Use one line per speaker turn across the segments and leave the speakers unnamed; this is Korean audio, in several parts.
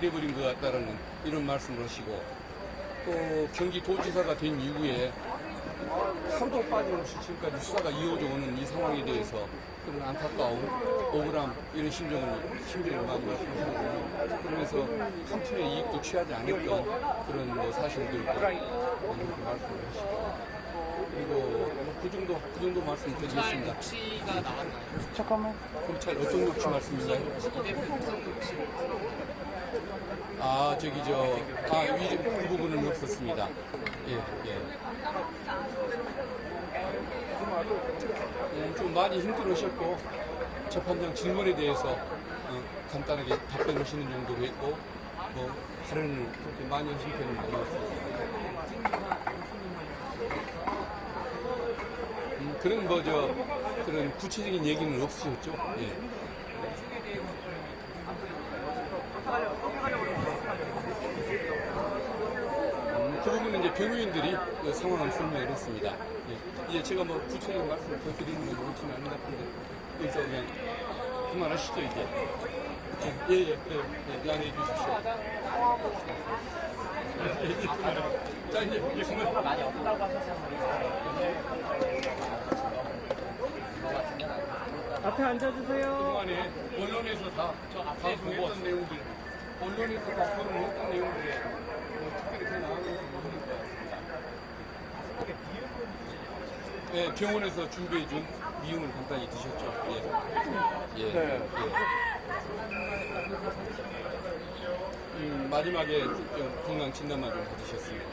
돼버린 것 같다라는 이런 말씀을 하시고, 또 경기도지사가 된 이후에 하루도 빠짐없이 지금까지 수사가 이어져 오는 이 상황에 대해서 그런 안타까움, 억울함, 이런 심정을 많이 말씀하시거든요. 그러면서 한 푼의 이익도 취하지 않았던 그런 사실들도 이렇게 말씀을 하시고, 그리고 그 정도 말씀드리겠습니다.
녹취가 나왔나요?
잠깐만.
검찰 어떤 녹취 말씀인가요? 아, 그 부분은 없었습니다. 예. 좀 많이 힘들으셨고, 재판장 질문에 대해서 간단하게 답변하시는 정도로 했고, 발언을 그렇게 많이 하신 편은 아니었습니다. 그런 구체적인 얘기는 없으셨죠? 예. 그 부분은 이제 변호인들이 그 상황을 설명을 했습니다. 예. 이제 제가 구체적인 말씀을 더 드리는 건 옳지는 않은 것 같은데, 여기서 그냥 그만하시죠, 이제. 양해해 주십시오. 자, 이제 그만.
많이 없다고 하셨어요.
앞에 앉아주세요.
그동안에 언론에서 다 방송했던 내용들, 언론에서 다 토론했던 내용들에 특별히 더 나아가는 부분이 있습니다. 네, 병원에서 준비해준 미음을 간단히 드셨죠. 예. 마지막에 좀 건강 진단만 좀 받으셨습니다.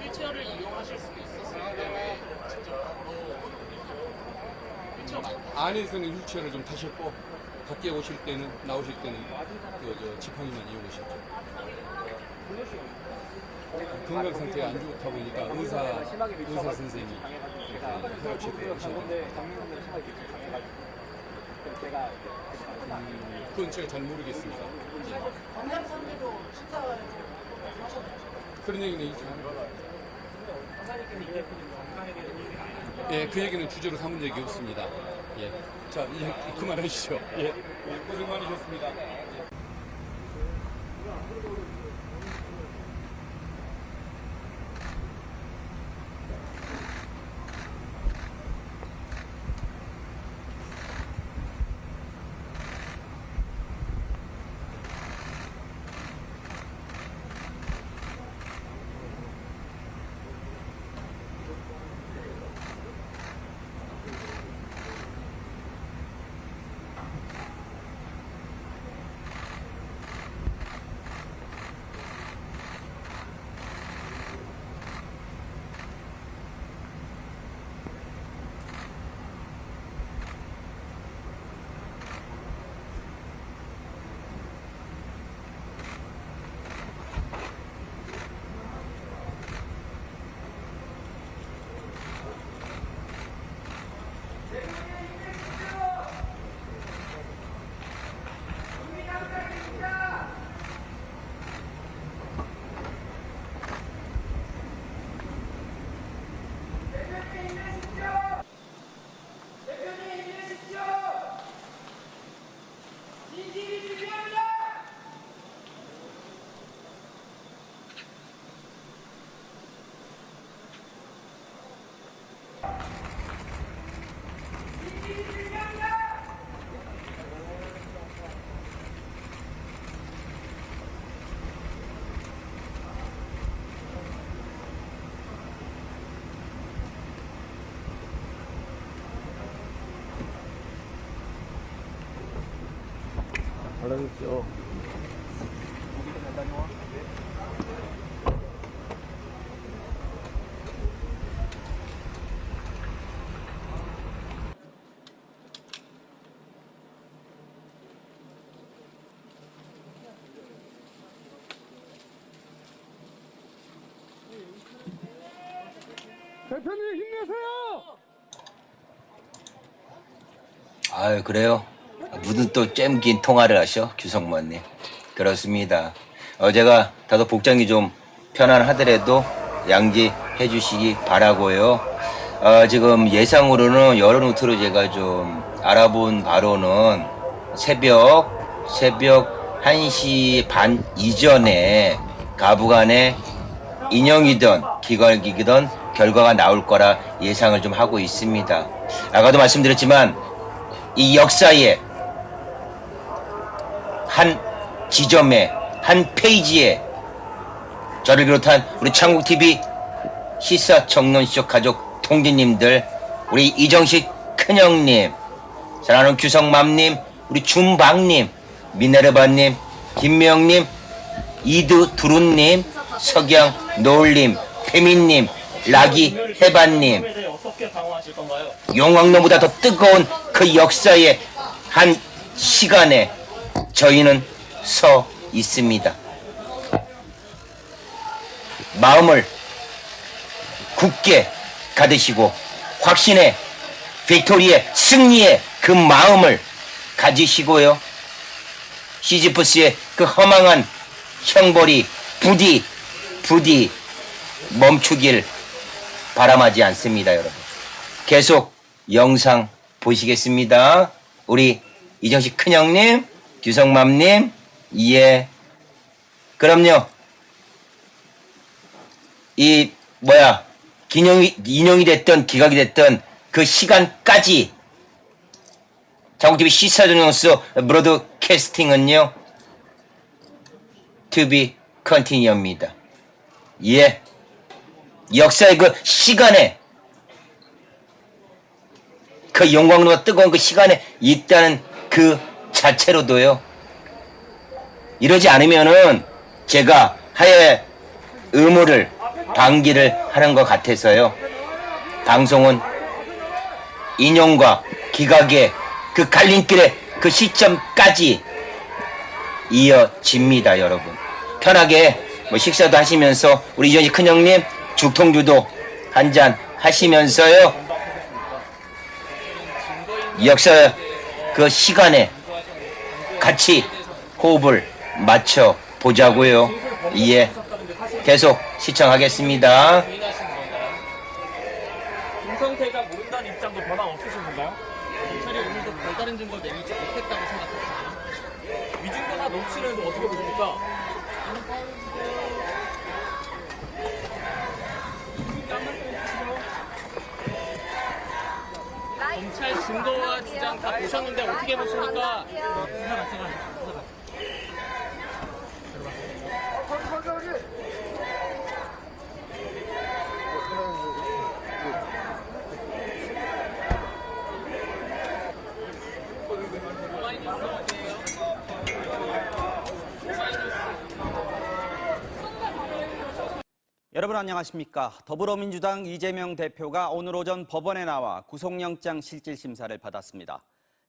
휠체어를 이용하실 수도 있었어요. 직접
안에서는 휠체어를 좀 타셨고, 밖에 나오실 때는 지팡이만 이용하셨죠. 건강 상태가 안 좋다 보니까 의사 선생님이 혈압 체크를 하셨는데, 그건 제가 잘 모르겠습니다.
건강 상태도 심사를
그런 얘기는 있지 않아요. 예, 그 얘기는 주제로 삼은 적이 없습니다. 예. 자, 이제 그만하시죠. 예. 고생 많으셨습니다.
알아듣죠. 대표님 힘내세요.
아유, 그래요? 무슨 또 잼긴 통화를 하셔? 규성모님. 그렇습니다. 제가 다소 복장이 좀 편안하더라도 양지해 주시기 바라고요. 지금 예상으로는 여론우트로 제가 좀 알아본 바로는 새벽 1시 반 이전에 가부간에 인형이든 기각이든 결과가 나올 거라 예상을 좀 하고 있습니다. 아까도 말씀드렸지만 이 역사의 한 지점에 한 페이지에 저를 비롯한 우리 창국TV 시사정론쇼 가족 동지님들, 우리 이정식 큰형님, 사랑하는 규성맘님, 우리 준박님, 미네르바님, 김명님, 이두두룬님, 석양 노을님, 페민님, 라기 해반님,
어떻게 방어하실 건가요?
용왕로보다 더 뜨거운 그 역사의 한 시간에 저희는 서 있습니다. 마음을 굳게 가지시고 확신의 빅토리의 승리의 그 마음을 가지시고요. 시지프스의 그 허망한 형벌이 부디 멈추길 바람하지 않습니다, 여러분. 계속 영상 보시겠습니다. 우리 이정식 큰형님, 규성맘님, 예. 그럼요. 인형이 됐든 기각이 됐든 그 시간까지 창국TV 시사전용수 브로드캐스팅은요, to be continue입니다. 예. 역사의 그 시간에, 그 영광로가 뜨거운 그 시간에 있다는 그 자체로도요, 이러지 않으면은 제가 하야의 의무를 방기를 하는 것 같아서요. 방송은 인용과 기각의 그 갈림길의 그 시점까지 이어집니다, 여러분. 편하게 식사도 하시면서 우리 이정식 큰형님 죽통주도 한잔 하시면서요. 역사 그 시간에 같이 호흡을 맞춰 보자고요. 예. 계속 시청하겠습니다.
김성태가 모른다는 입장도 변함없으신 건가요? 경찰이 오늘도 별다른 증거를 내밀지 못했다고 생각합니다. 위증자가 넘치는데 어떻게 보십니까? 검찰 증거와 주장 다 보셨는데 어떻게 보십니까?
여러분 안녕하십니까. 더불어민주당 이재명 대표가 오늘 오전 법원에 나와 구속영장 실질심사를 받았습니다.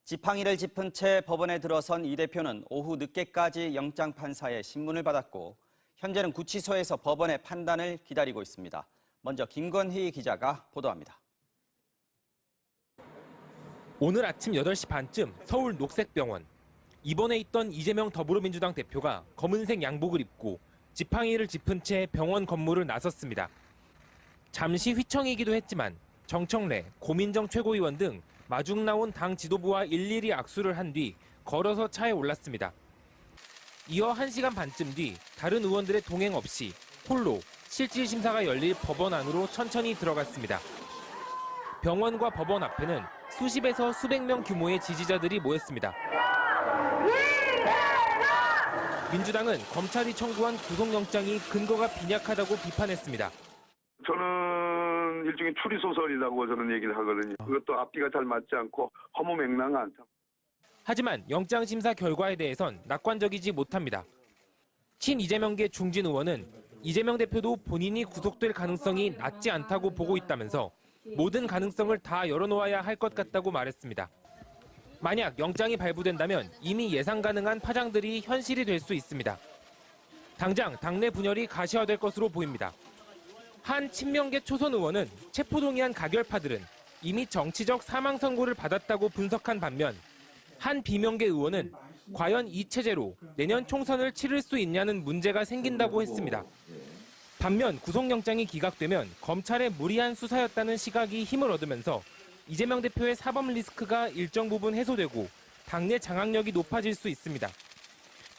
지팡이를 짚은 채 법원에 들어선 이 대표는 오후 늦게까지 영장 판사의 신문을 받았고 현재는 구치소에서 법원의 판단을 기다리고 있습니다. 먼저 김건희 기자가 보도합니다.
오늘 아침 8시 반쯤 서울 녹색병원. 입원해 있던 이재명 더불어민주당 대표가 검은색 양복을 입고 지팡이를 짚은 채 병원 건물을 나섰습니다. 잠시 휘청이기도 했지만 정청래, 고민정 최고위원 등 마중 나온 당 지도부와 일일이 악수를 한 뒤 걸어서 차에 올랐습니다. 이어 1시간 반쯤 뒤 다른 의원들의 동행 없이 홀로 실질심사가 열릴 법원 안으로 천천히 들어갔습니다. 병원과 법원 앞에는 수십에서 수백 명 규모의 지지자들이 모였습니다. 민주당은 검찰이 청구한 구속영장이 근거가 빈약하다고 비판했습니다.
저는 일종의 추리소설이라고 저는 얘기를 하거든요. 그것도 앞뒤가 잘 맞지 않고 허무맹랑한.
하지만 영장심사 결과에 대해선 낙관적이지 못합니다. 친이재명계 중진 의원은 이재명 대표도 본인이 구속될 가능성이 낮지 않다고 보고 있다면서 모든 가능성을 다 열어놓아야 할 것 같다고 말했습니다. 만약 영장이 발부된다면 이미 예상 가능한 파장들이 현실이 될 수 있습니다. 당장 당내 분열이 가시화될 것으로 보입니다. 한 친명계 초선 의원은 체포동의안 가결파들은 이미 정치적 사망 선고를 받았다고 분석한 반면 한 비명계 의원은 과연 이 체제로 내년 총선을 치를 수 있냐는 문제가 생긴다고 했습니다. 반면 구속영장이 기각되면 검찰의 무리한 수사였다는 시각이 힘을 얻으면서 이재명 대표의 사법 리스크가 일정 부분 해소되고 당내 장악력이 높아질 수 있습니다.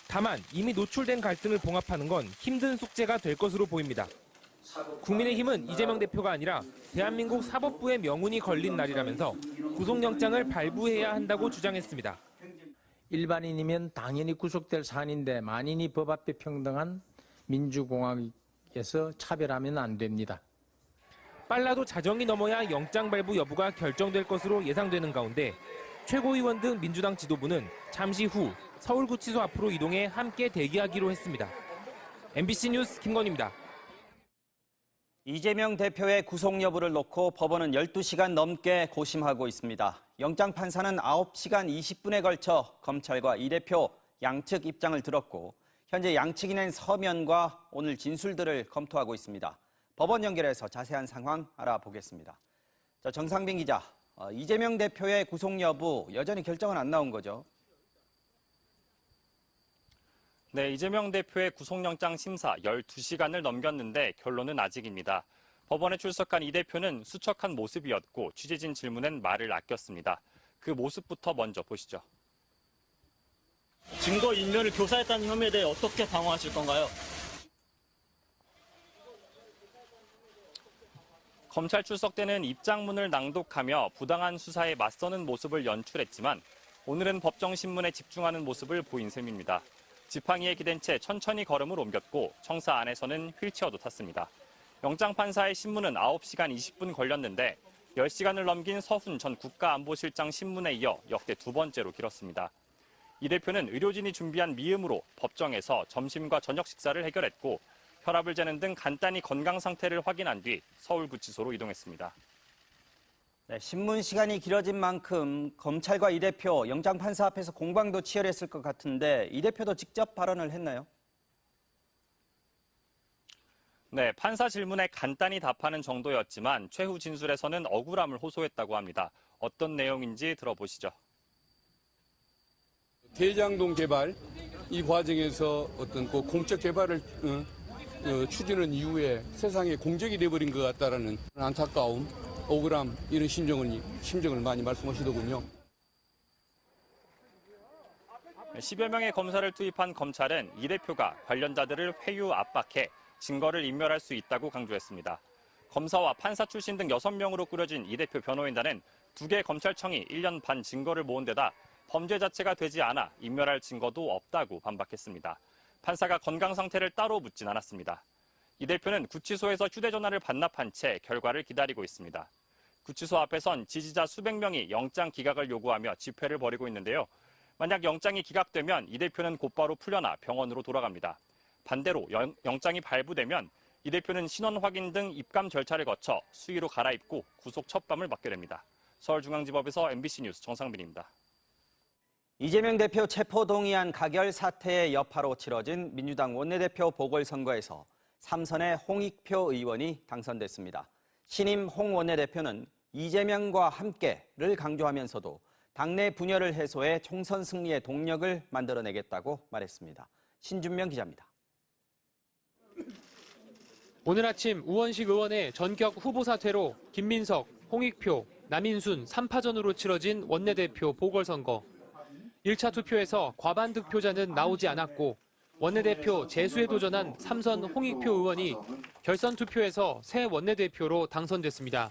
다만 이미 노출된 갈등을 봉합하는 건 힘든 숙제가 될 것으로 보입니다. 국민의힘은 이재명 대표가 아니라 대한민국 사법부의 명운이 걸린 날이라면서 구속영장을 발부해야 한다고 주장했습니다.
일반인이면 당연히 구속될 사안인데 만인이 법 앞에 평등한 민주공화국에서 차별하면 안 됩니다.
빨라도 자정이 넘어야 영장 발부 여부가 결정될 것으로 예상되는 가운데 최고위원 등 민주당 지도부는 잠시 후 서울구치소 앞으로 이동해 함께 대기하기로 했습니다. MBC 뉴스 김건희입니다.
이재명 대표의 구속 여부를 놓고 법원은 12시간 넘게 고심하고 있습니다. 영장 판사는 9시간 20분에 걸쳐 검찰과 이 대표 양측 입장을 들었고 현재 양측이 낸 서면과 오늘 진술들을 검토하고 있습니다. 법원 연결해서 자세한 상황 알아보겠습니다. 정상빈 기자, 이재명 대표의 구속 여부 여전히 결정은 안 나온 거죠?
네, 이재명 대표의 구속영장 심사 12시간을 넘겼는데 결론은 아직입니다. 법원에 출석한 이 대표는 수척한 모습이었고 취재진 질문엔 말을 아꼈습니다. 그 모습부터 먼저 보시죠.
증거인멸을 교사했다는 혐의에 대해 어떻게 방어하실 건가요?
검찰 출석 때는 입장문을 낭독하며 부당한 수사에 맞서는 모습을 연출했지만 오늘은 법정신문에 집중하는 모습을 보인 셈입니다. 지팡이에 기댄 채 천천히 걸음을 옮겼고 청사 안에서는 휠체어도 탔습니다. 영장판사의 신문은 9시간 20분 걸렸는데 10시간을 넘긴 서훈 전 국가안보실장 신문에 이어 역대 두 번째로 길었습니다. 이 대표는 의료진이 준비한 미음으로 법정에서 점심과 저녁 식사를 해결했고 혈압을 재는 등 간단히 건강 상태를 확인한 뒤 서울구치소로 이동했습니다.
네, 신문 시간이 길어진 만큼 검찰과 이 대표 영장 판사 앞에서 공방도 치열했을 것 같은데 이 대표도 직접 발언을 했나요?
네, 판사 질문에 간단히 답하는 정도였지만 최후 진술에서는 억울함을 호소했다고 합니다. 어떤 내용인지 들어보시죠.
대장동 개발 이 과정에서 어떤 그 공적 개발을 추진한 이후에 세상에 공적이 돼버린 것 같다라는 안타까움, 억울함 이런 심정을 많이 말씀하시더군요.
10여 명의 검사를 투입한 검찰은 이 대표가 관련자들을 회유 압박해 증거를 인멸할 수 있다고 강조했습니다. 검사와 판사 출신 등 6명으로 꾸려진 이 대표 변호인단은 2개 검찰청이 1년 반 증거를 모은 데다 범죄 자체가 되지 않아 인멸할 증거도 없다고 반박했습니다. 판사가 건강 상태를 따로 묻진 않았습니다. 이 대표는 구치소에서 휴대전화를 반납한 채 결과를 기다리고 있습니다. 구치소 앞에선 지지자 수백 명이 영장 기각을 요구하며 집회를 벌이고 있는데요. 만약 영장이 기각되면 이 대표는 곧바로 풀려나 병원으로 돌아갑니다. 반대로 영장이 발부되면 이 대표는 신원 확인 등 입감 절차를 거쳐 수의로 갈아입고 구속 첫 밤을 맞게 됩니다. 서울중앙지법에서 MBC 뉴스 정상빈입니다.
이재명 대표 체포동의안 가결 사태의 여파로 치러진 민주당 원내대표 보궐선거에서 3선의 홍익표 의원이 당선됐습니다. 신임 홍 원내대표는 이재명과 함께를 강조하면서도 당내 분열을 해소해 총선 승리의 동력을 만들어내겠다고 말했습니다. 신준명 기자입니다.
오늘 아침 우원식 의원의 전격 후보 사퇴로 김민석, 홍익표, 남인순 3파전으로 치러진 원내대표 보궐선거. 1차 투표에서 과반 득표자는 나오지 않았고 원내대표 재수에 도전한 3선 홍익표 의원이 결선 투표에서 새 원내대표로 당선됐습니다.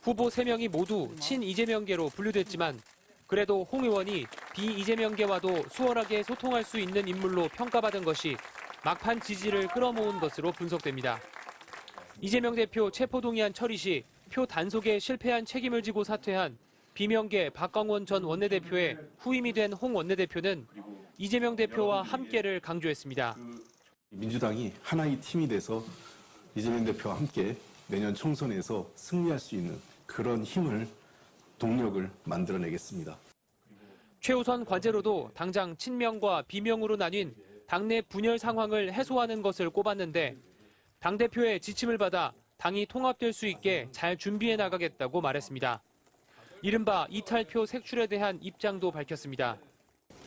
후보 3명이 모두 친이재명계로 분류됐지만 그래도 홍 의원이 비이재명계와도 수월하게 소통할 수 있는 인물로 평가받은 것이 막판 지지를 끌어모은 것으로 분석됩니다. 이재명 대표 체포동의안 처리 시 표 단속에 실패한 책임을 지고 사퇴한 비명계 박광원 전 원내대표의 후임이 된 홍 원내대표는 이재명 대표와 함께를 강조했습니다.
민주당이 하나의 팀이 돼서 이재명 대표와 함께 내년 총선에서 승리할 수 있는 그런 힘을, 동력을 만들어내겠습니다.
최우선 과제로도 당장 친명과 비명으로 나뉜 당내 분열 상황을 해소하는 것을 꼽았는데 당대표의 지침을 받아 당이 통합될 수 있게 잘 준비해 나가겠다고 말했습니다. 이른바 이탈표 색출에 대한 입장도 밝혔습니다.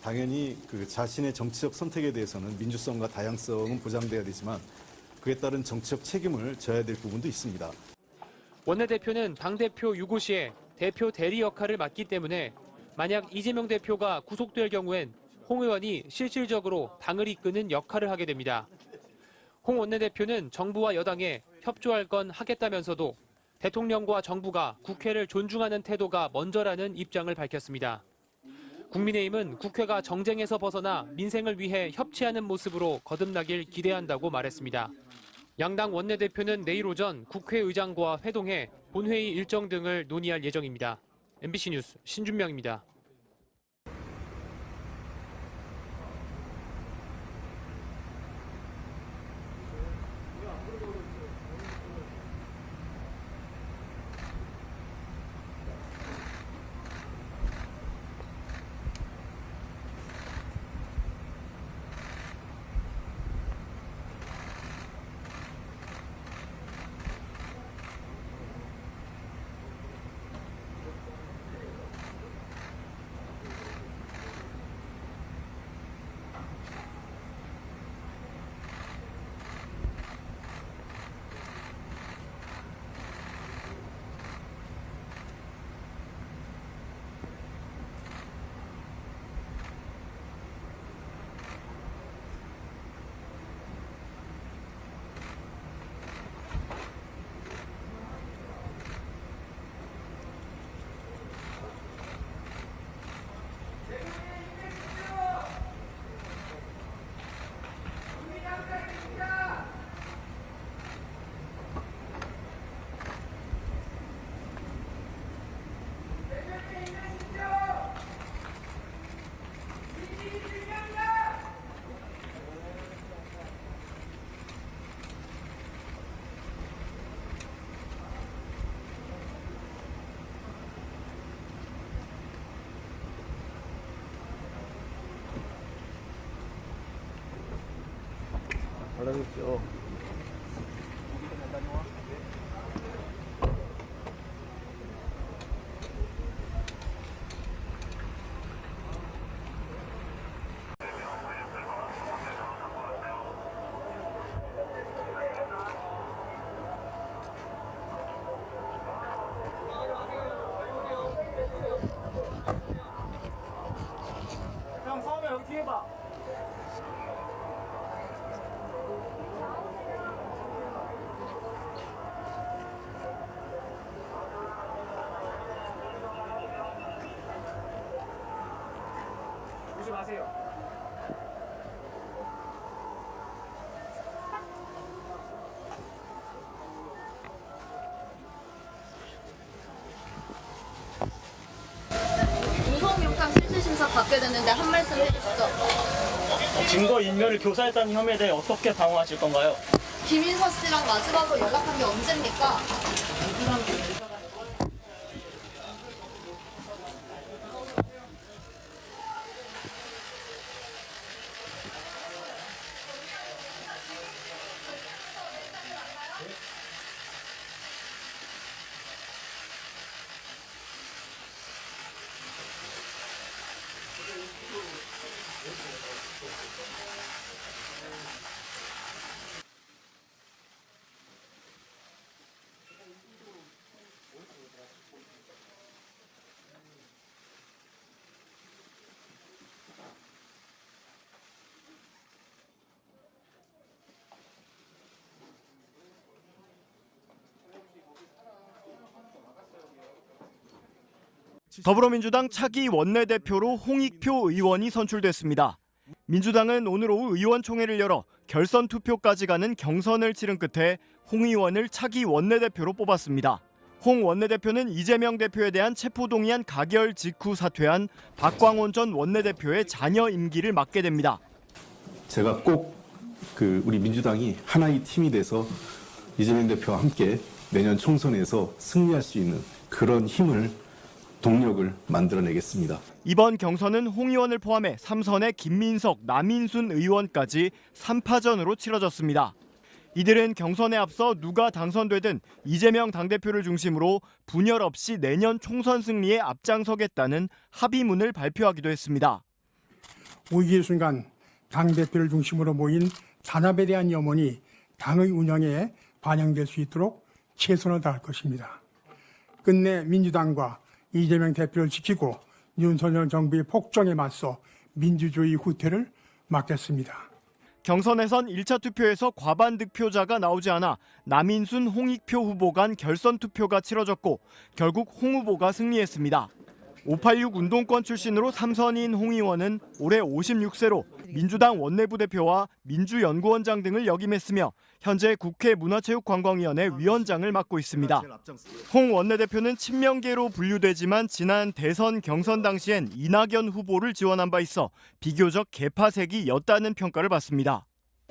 당연히 그 자신의 정치적 선택에 대해서는 민주성과 다양성은 보장돼야 되지만 그에 따른 정치적 책임을 져야 될 부분도 있습니다.
원내대표는 당대표 유고시에 대표 대리 역할을 맡기 때문에 만약 이재명 대표가 구속될 경우엔 홍 의원이 실질적으로 당을 이끄는 역할을 하게 됩니다. 홍 원내대표는 정부와 여당에 협조할 건 하겠다면서도 대통령과 정부가 국회를 존중하는 태도가 먼저라는 입장을 밝혔습니다. 국민의힘은 국회가 정쟁에서 벗어나 민생을 위해 협치하는 모습으로 거듭나길 기대한다고 말했습니다. 양당 원내대표는 내일 오전 국회의장과 회동해 본회의 일정 등을 논의할 예정입니다. MBC 뉴스 신준명입니다.
알겠죠.
형 서우면 여기 뒤에 봐. 오지 마세요.
구속영장 실질심사 받게 됐는데 한 말씀 해주시죠.
증거 인멸을 교사했다는 혐의에 대해 어떻게 방어하실 건가요?
김인서 씨랑 마지막으로 연락한 게 언제입니까?
더불어민주당 차기 원내대표로 홍익표 의원이 선출됐습니다. 민주당은 오늘 오후 의원총회를 열어 결선 투표까지 가는 경선을 치른 끝에 홍 의원을 차기 원내대표로 뽑았습니다. 홍 원내대표는 이재명 대표에 대한 체포동의안 가결 직후 사퇴한 박광원 전 원내대표의 자녀 임기를 맡게 됩니다.
제가 꼭 우리 민주당이 하나의 팀이 돼서 이재명 대표와 함께 내년 총선에서 승리할 수 있는 그런 힘을 동력을 만들어내겠습니다.
이번 경선은 홍 의원을 포함해 3선의 김민석, 남인순 의원까지 3파전으로 치러졌습니다. 이들은 경선에 앞서 누가 당선되든 이재명 당대표를 중심으로 분열 없이 내년 총선 승리에 앞장서겠다는 합의문을 발표하기도 했습니다.
위기의 순간 당대표를 중심으로 모인 단합에 대한 염원이 당의 운영에 반영될 수 있도록 최선을 다할 것입니다. 끝내 민주당과 이재명 대표를 지키고 윤석열 정부의 폭정에 맞서 민주주의 후퇴를 막겠습니다.
경선에선 1차 투표에서 과반 득표자가 나오지 않아 남인순, 홍익표 후보 간 결선 투표가 치러졌고 결국 홍 후보가 승리했습니다. 586 운동권 출신으로 3선인 홍 의원은 올해 56세로 민주당 원내부대표와 민주연구원장 등을 역임했으며 현재 국회 문화체육관광위원회 위원장을 맡고 있습니다. 홍 원내대표는 친명계로 분류되지만 지난 대선 경선 당시엔 이낙연 후보를 지원한 바 있어 비교적 개파색이였다는 평가를 받습니다.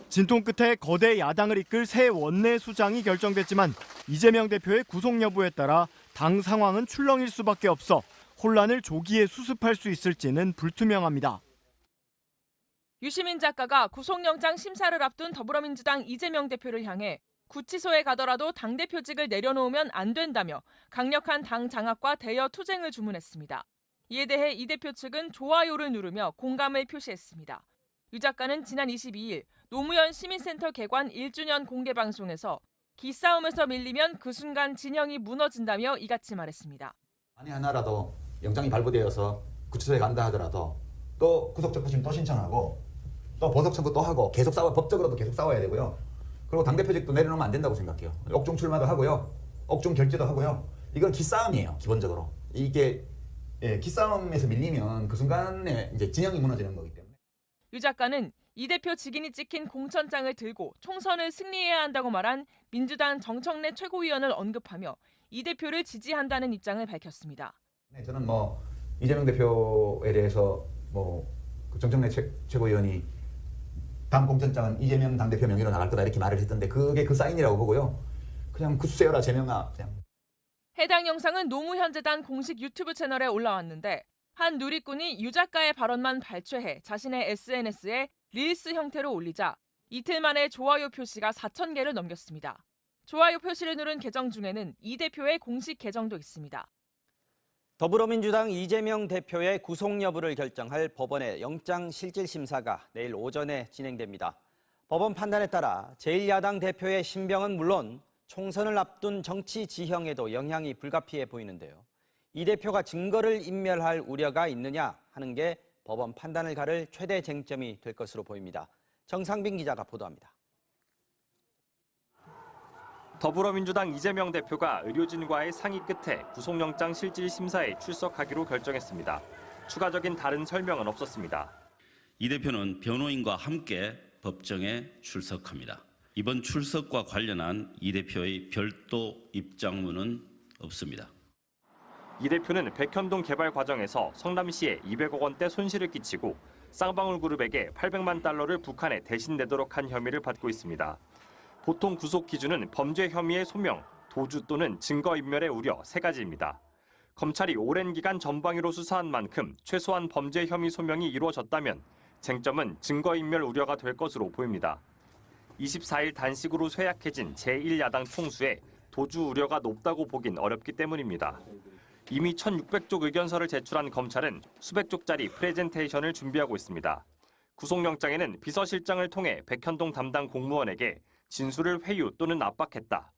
진통 끝에 거대 야당을 이끌 새 원내수장이 결정됐지만 이재명 대표의 구속 여부에 따라 당 상황은 출렁일 수밖에 없어 혼란을 조기에 수습할 수 있을지는 불투명합니다.
유시민 작가가 구속영장 심사를 앞둔 더불어민주당 이재명 대표를 향해 구치소에 가더라도 당대표직을 내려놓으면 안 된다며 강력한 당 장악과 대여 투쟁을 주문했습니다. 이에 대해 이 대표 측은 좋아요를 누르며 공감을 표시했습니다. 유 작가는 지난 22일 노무현 시민센터 개관 1주년 공개방송에서 기싸움에서 밀리면 그 순간 진영이 무너진다며 이같이 말했습니다.
만에 하나라도 영장이 발부되어서 구치소에 간다 하더라도 또 구속적부심 또 신청하고 또 보석 청구 또 하고 계속 법적으로도 계속 싸워야 되고요. 그리고 당대표직도 내려놓으면 안 된다고 생각해요. 옥중 출마도 하고요. 옥중 결재도 하고요. 이건 기싸움이에요. 기본적으로. 이게 기싸움에서 밀리면 그 순간에 이제 진영이 무너지는 거기 때문에.
유 작가는 이 대표 직인이 찍힌 공천장을 들고 총선을 승리해야 한다고 말한 민주당 정청래 최고위원을 언급하며 이 대표를 지지한다는 입장을 밝혔습니다.
네, 저는 이재명 대표에 대해서 정청래 최고위원이 다음 공천장은 이재명 당대표 명의로 나갈 거다 이렇게 말을 했던데 그게 그 사인이라고 보고요. 그냥 굳세어라 재명아. 그냥.
해당 영상은 노무현 재단 공식 유튜브 채널에 올라왔는데 한 누리꾼이 유 작가의 발언만 발췌해 자신의 SNS에 릴스 형태로 올리자 이틀 만에 좋아요 표시가 4,000개를 넘겼습니다. 좋아요 표시를 누른 계정 중에는 이 대표의 공식 계정도 있습니다.
더불어민주당 이재명 대표의 구속 여부를 결정할 법원의 영장실질심사가 내일 오전에 진행됩니다. 법원 판단에 따라 제1야당 대표의 신병은 물론 총선을 앞둔 정치 지형에도 영향이 불가피해 보이는데요. 이 대표가 증거를 인멸할 우려가 있느냐 하는 게 법원 판단을 가를 최대 쟁점이 될 것으로 보입니다. 정상빈 기자가 보도합니다.
더불어민주당 이재명 대표가 의료진과의 상의 끝에 구속영장 실질심사에 출석하기로 결정했습니다. 추가적인 다른 설명은 없었습니다.
이 대표는 변호인과 함께 법정에 출석합니다. 이번 출석과 관련한 이 대표의 별도 입장문은 없습니다.
이 대표는 백현동 개발 과정에서 성남시에 200억 원대 손실을 끼치고 쌍방울 그룹에게 800만 달러를 북한에 대신 내도록 한 혐의를 받고 있습니다. 보통 구속 기준은 범죄 혐의의 소명, 도주 또는 증거인멸의 우려 3가지입니다. 검찰이 오랜 기간 전방위로 수사한 만큼 최소한 범죄 혐의 소명이 이루어졌다면 쟁점은 증거인멸 우려가 될 것으로 보입니다. 24일 단식으로 쇠약해진 제1야당 총수에 도주 우려가 높다고 보긴 어렵기 때문입니다. 이미 1,600쪽 의견서를 제출한 검찰은 수백 쪽짜리 프레젠테이션을 준비하고 있습니다. 구속영장에는 비서실장을 통해 백현동 담당 공무원에게 진술을 회유 또는 압박했다.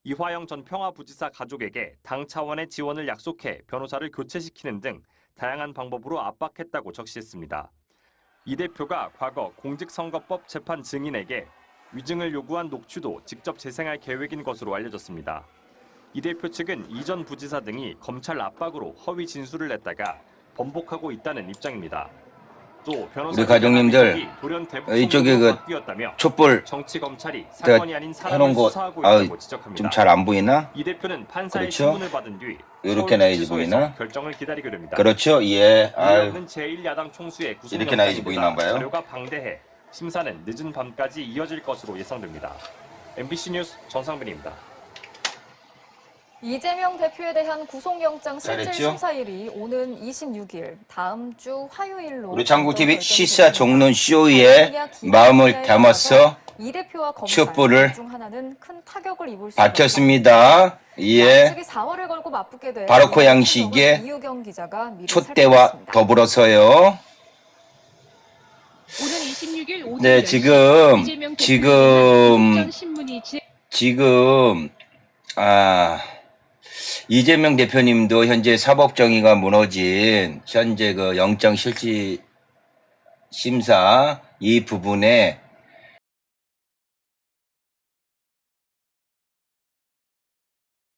이화영 전 평화부지사 가족에게 당 차원의 지원을 약속해 변호사를 교체시키는 등 다양한 방법으로 압박했다고 적시했습니다. 이 대표가 과거 공직선거법 재판 증인에게 위증을 요구한 녹취도 직접 재생할 계획인 것으로 알려졌습니다. 이 대표 측은 이전 부지사 등이 검찰 압박으로 허위 진술을 냈다가 번복하고 있다는 입장입니다. 또
우리 가족님들 이쪽에 그 촛불 제가 해놓은 거 좀 잘 안 보이나?
이 대표는 판사의
그렇죠?
신문을 받은 뒤
이렇게 나야지 보이나?
결정을 기다리게 됩니다.
그렇죠? 예. 아유.
제1야당 총수의
이렇게 나야지 보이나 봐요.
자료가 방대해 심사는 늦은 밤까지 이어질 것으로 예상됩니다. MBC 뉴스 정상빈입니다.
이재명 대표에 대한 구속영장
잘했죠?
실질심사일이 오는 26일, 다음 주 화요일로
우리 장국TV 시사 종론 쇼에 마음을 담아서
이 대표와 검찰
촛불을
중 하나는 큰 타격을 입을 수
밝혔습니다. 예.
양측이 4월을 걸고 맞붙게 될
바로크 양식의
이유경 기자가 미리
촛대와
살펴보겠습니다.
더불어서요.
오는 26일 오전
네,
10시
지금 이재명 대표님도 현재 사법정의가 무너진 현재 그 영장 실질 심사 이 부분에